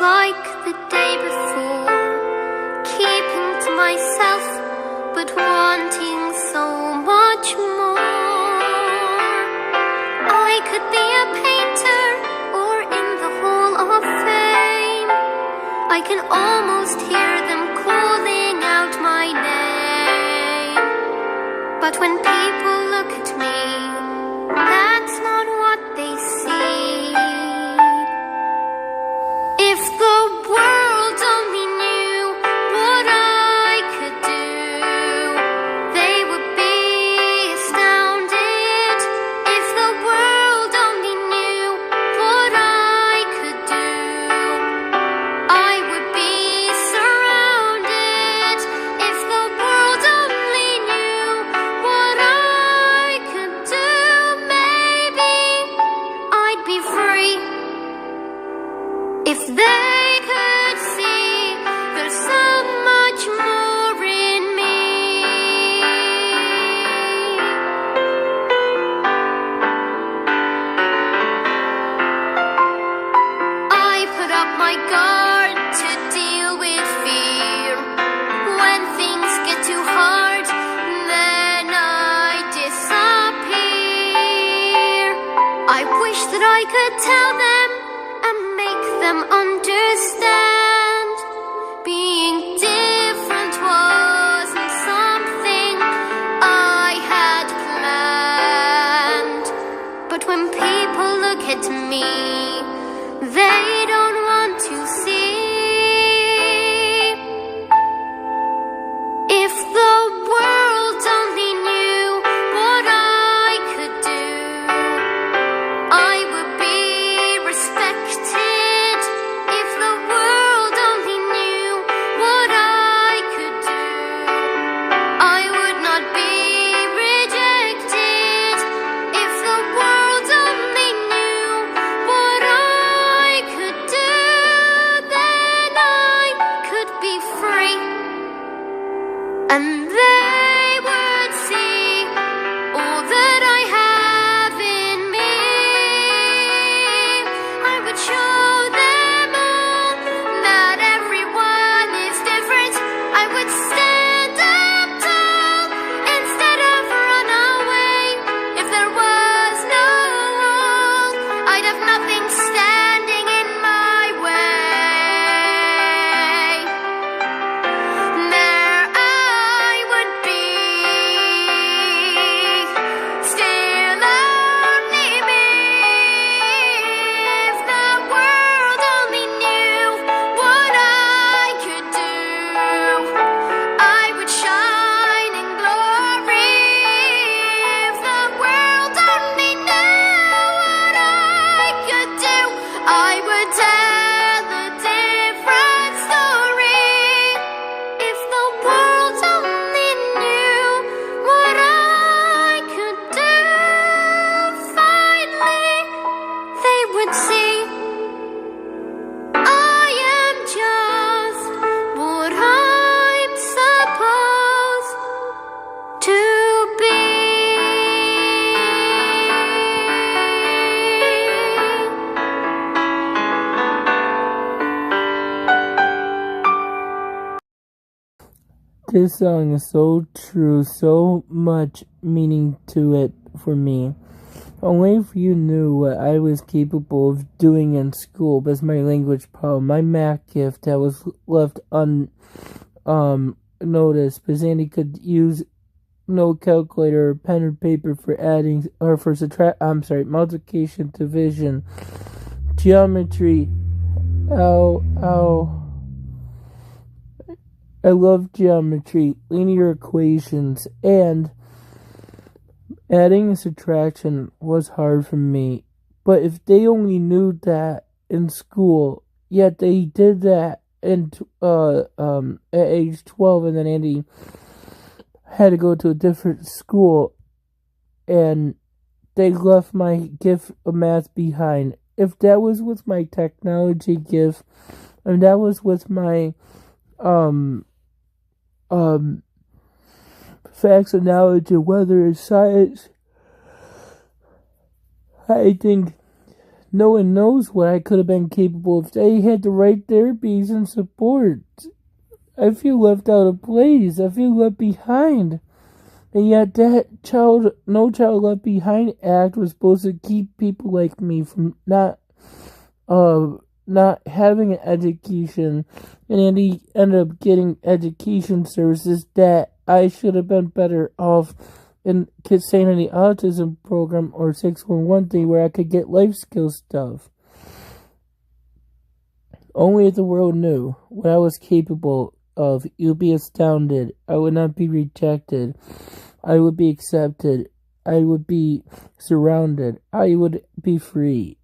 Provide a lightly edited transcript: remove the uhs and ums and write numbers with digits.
like the day before, keeping to myself, but wanting so much more. I could be a painter or in the Hall of Fame. I can almost hear them calling out my name. But when people look at me, that's not what they see. If the world only knew what I could do, they would be astounded. If the world only knew what I could do, I would be surrounded. If the world only knew what I could do, maybe I'd be free. If they could see there's so much more in me. I put up my guard to deal with fear. When things get too hard, then I disappear. I wish that I could tell them and make them understand. Being different wasn't something I had planned. But when people look at me, they don't want to see. If the world only knew what I could do, I would be respected. If the world only knew what I could do, I would not be rejected. If the world only knew what I could do, then I could be free. And they would see all that I have in me. I would show them all that everyone is different. I would stand up tall instead of run away. If there was no wall, I'd have nothing standing in my way. There I would be, still only me. If the world only knew what I could do, I would shine in glory. If the world only knew what I could do, I would tell a different story. If the world only knew what I could do, finally they would see I am just what I'm supposed to be. This song is so true, so much meaning to it for me. Only if you knew what I was capable of doing in school was my language problem, my math gift that was left unnoticed, because Andy could use no calculator or pen or paper for adding or for multiplication, division, geometry. Ow. I love geometry, linear equations, and adding and subtraction was hard for me. But if they only knew that in school, yet they did that at age 12, and then Andy had to go to a different school, and they left my gift of math behind. If that was with my technology gift, and that was with my facts of knowledge and whether it's science, I think no one knows what I could have been capable if they had the right therapies and support. I feel left out of place. I feel left behind. And yet that No Child Left Behind Act was supposed to keep people like me from not having an education, and then he ended up getting education services that I should have been better off in staying in the autism program or 611 thing where I could get life skill stuff. Only if the world knew what I was capable of, you'd be astounded. I would not be rejected. I would be accepted. I would be surrounded. I would be free.